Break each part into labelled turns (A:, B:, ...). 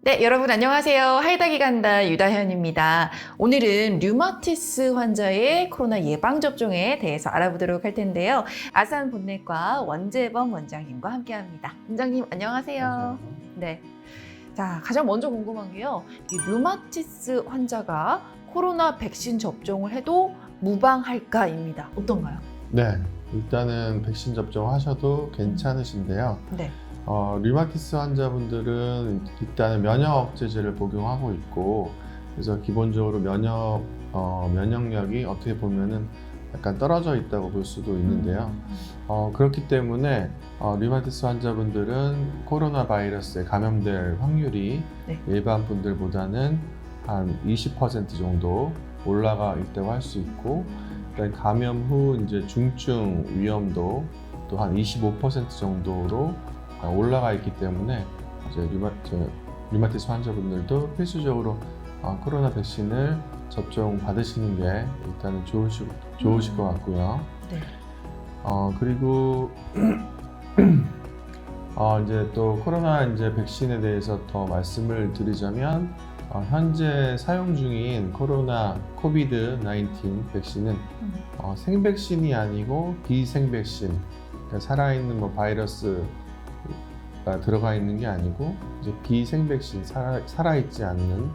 A: 네, 여러분 안녕하세요. 하이닥이 간다 유다현입니다. 오늘은 류마티스 환자의 코로나 예방 접종에 대해서 알아보도록 할 텐데요. 아산 본내과 원재범 원장님과 함께합니다. 원장님 안녕하세요. 네. 자, 가장 먼저 궁금한 게요. 이 류마티스 환자가 코로나 백신 접종을 해도 무방할까입니다. 어떤가요?
B: 네, 일단은 백신 접종하셔도 괜찮으신데요.
A: 네.
B: 류마티스 환자분들은 일단은 면역 억제제를 복용하고 있고, 그래서 기본적으로 면역력이 어떻게 보면은 약간 떨어져 있다고 볼 수도 있는데요. 그렇기 때문에 류마티스 환자분들은 코로나 바이러스에 감염될 확률이
A: 네.
B: 일반 분들보다는 한 20% 정도 올라가 있다고 할 수 있고, 그러니까 감염 후 이제 중증 위험도 또 한 25% 정도로 올라가 있기 때문에 이제 류마티스 환자분들도 필수적으로 코로나 백신을 접종 받으시는 게 일단은 좋으실 것 같고요.
A: 네.
B: 그리고 이제 또 코로나 이제 백신에 대해서 더 말씀을 드리자면 현재 사용 중인 코로나 코비드-19 백신은 생백신이 아니고 비생백신, 그러니까 살아있는 뭐 바이러스가 들어가 있는 게 아니고 이제 비생백신, 살아있지 않는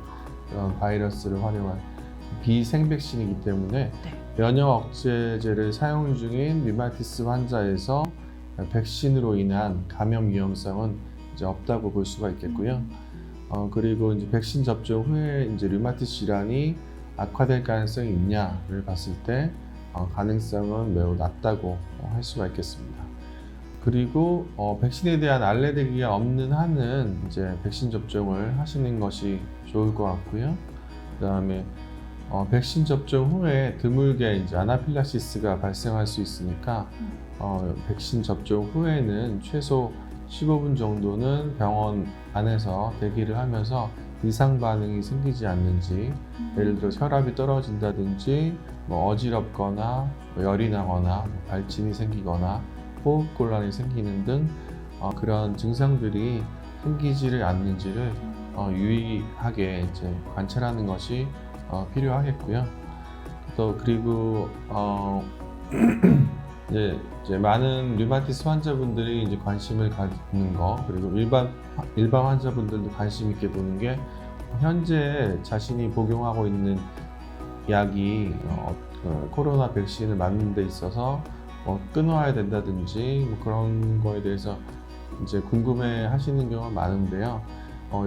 B: 그런 바이러스를 활용한 비생백신이기 때문에
A: 네.
B: 면역 억제제를 사용 중인 류마티스 환자에서 백신으로 인한 감염 위험성은 이제 없다고 볼 수가 있겠고요. 그리고 이제 백신 접종 후에 이제 류마티스 질환이 악화될 가능성이 있냐를 봤을 때 가능성은 매우 낮다고 할 수가 있겠습니다. 그리고 백신에 대한 알레르기가 없는 한은 이제 백신 접종을 하시는 것이 좋을 것 같고요. 그다음에 백신 접종 후에 드물게 이제 아나필락시스가 발생할 수 있으니까 백신 접종 후에는 최소 15분 정도는 병원 안에서 대기를 하면서 이상 반응이 생기지 않는지, 예를 들어 혈압이 떨어진다든지 뭐 어지럽거나 열이 나거나 발진이 생기거나 호흡곤란이 생기는 등 그런 증상들이 생기지를 않는지를 유의하게 이제 관찰하는 것이 필요하겠고요. 또 그리고 이제 많은 류마티스 환자분들이 이제 관심을 갖는 거, 그리고 일반 환자분들도 관심 있게 보는 게 현재 자신이 복용하고 있는 약이 코로나 백신을 맞는 데 있어서 끊어야 된다든지 뭐 그런 거에 대해서 이제 궁금해 하시는 경우가 많은데요.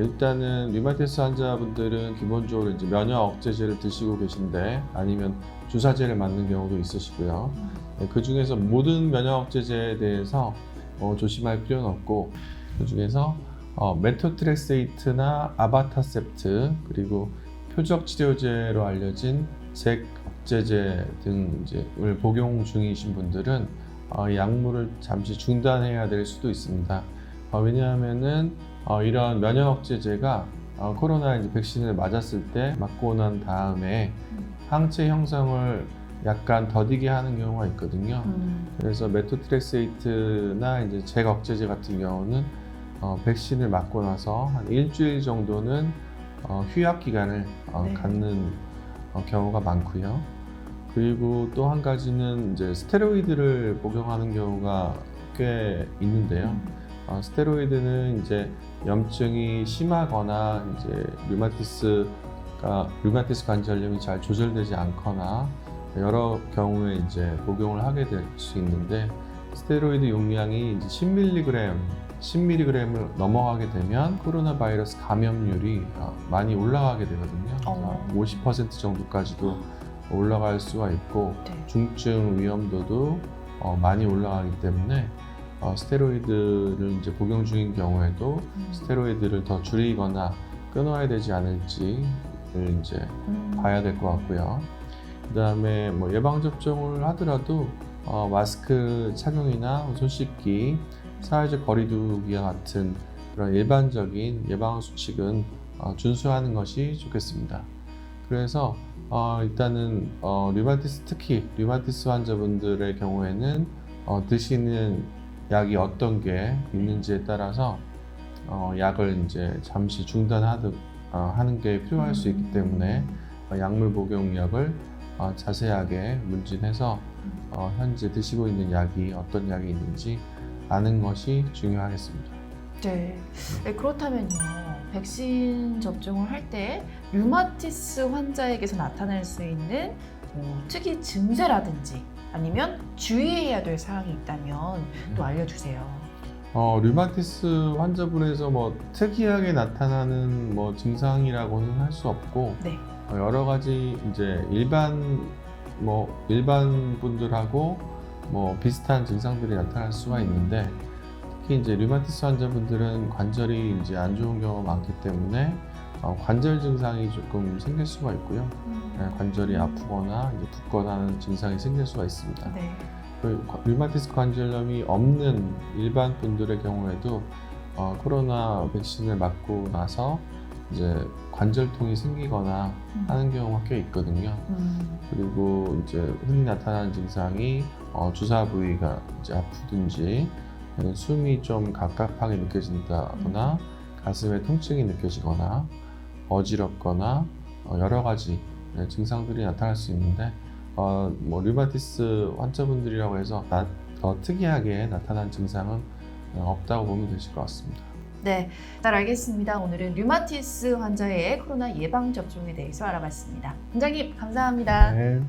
B: 일단은 류마티스 환자분들은 기본적으로 이제 면역 억제제를 드시고 계신데, 아니면 주사제를 맞는 경우도 있으시고요. 그 중에서 모든 면역 억제제에 대해서 조심할 필요는 없고, 그 중에서 메토트렉세이트나 아바타셉트, 그리고 표적 치료제로 알려진 잭 억제제 등을 복용 중이신 분들은 약물을 잠시 중단해야 될 수도 있습니다. 왜냐하면은 이런 면역 억제제가 코로나 이제 백신을 맞았을 때 맞고 난 다음에 항체 형성을 약간 더디게 하는 경우가 있거든요. 그래서 메토트렉세이트나 이제 잭 억제제 같은 경우는 백신을 맞고 나서 한 일주일 정도는 휴약 기간을
A: 네.
B: 갖는 경우가 많고요. 그리고 또 한 가지는 이제 스테로이드를 복용하는 경우가 꽤 있는데요. 스테로이드는 이제 염증이 심하거나 이제 류마티스 관절염이 잘 조절되지 않거나 여러 경우에 이제 복용을 하게 될 수 있는데, 스테로이드 용량이 이제 10mg을 넘어가게 되면 코로나 바이러스 감염률이 많이 올라가게 되거든요. 50% 정도까지도 올라갈 수가 있고,
A: 네.
B: 중증 위험도도 많이 올라가기 때문에 스테로이드를 이제 복용 중인 경우에도 스테로이드를 더 줄이거나 끊어야 되지 않을지를 이제 봐야 될 것 같고요. 그다음에 뭐 예방 접종을 하더라도 마스크 착용이나 손 씻기, 사회적 거리두기와 같은 그런 일반적인 예방 수칙은 준수하는 것이 좋겠습니다. 그래서 일단은 특히 류마티스 환자분들의 경우에는 드시는 약이 어떤 게 있는지에 따라서 약을 이제 잠시 중단하듯 하는 게 필요할 수 있기 때문에 약물 복용력을 자세하게 문진해서 현재 드시고 있는 약이 어떤 약이 있는지 아는 것이 중요하겠습니다.
A: 네. 네, 그렇다면요. 백신 접종을 할 때 류마티스 환자에게서 나타날 수 있는 특이 증세라든지 아니면 주의해야 될 사항이 있다면 또 알려주세요.
B: 류마티스 환자분에서 뭐 특이하게 나타나는 뭐 증상이라고는 할 수 없고
A: 네.
B: 여러 가지 이제 일반 분들하고 뭐 비슷한 증상들이 나타날 수가 있는데 특히 이제 류마티스 환자분들은 관절이 이제 안 좋은 경우가 많기 때문에 관절 증상이 조금 생길 수가 있고요. 관절이 아프거나 이제 붓거나 하는 증상이 생길 수가 있습니다.
A: 네.
B: 류마티스 관절염이 없는 일반 분들의 경우에도 코로나 백신을 맞고 나서 이제 관절통이 생기거나 하는 경우가 꽤 있거든요. 그리고 이제 흔히 나타나는 증상이 주사 부위가 이제 아프든지 아니면 숨이 좀 갑갑하게 느껴진다거나 가슴에 통증이 느껴지거나 어지럽거나 여러 가지 증상들이 나타날 수 있는데 뭐 류마티스 환자분들이라고 해서 특이하게 나타난 증상은 없다고 보면 되실 것 같습니다.
A: 네, 잘 알겠습니다. 오늘은 류마티스 환자의 코로나 예방 접종에 대해서 알아봤습니다. 원장님 감사합니다.
B: 네.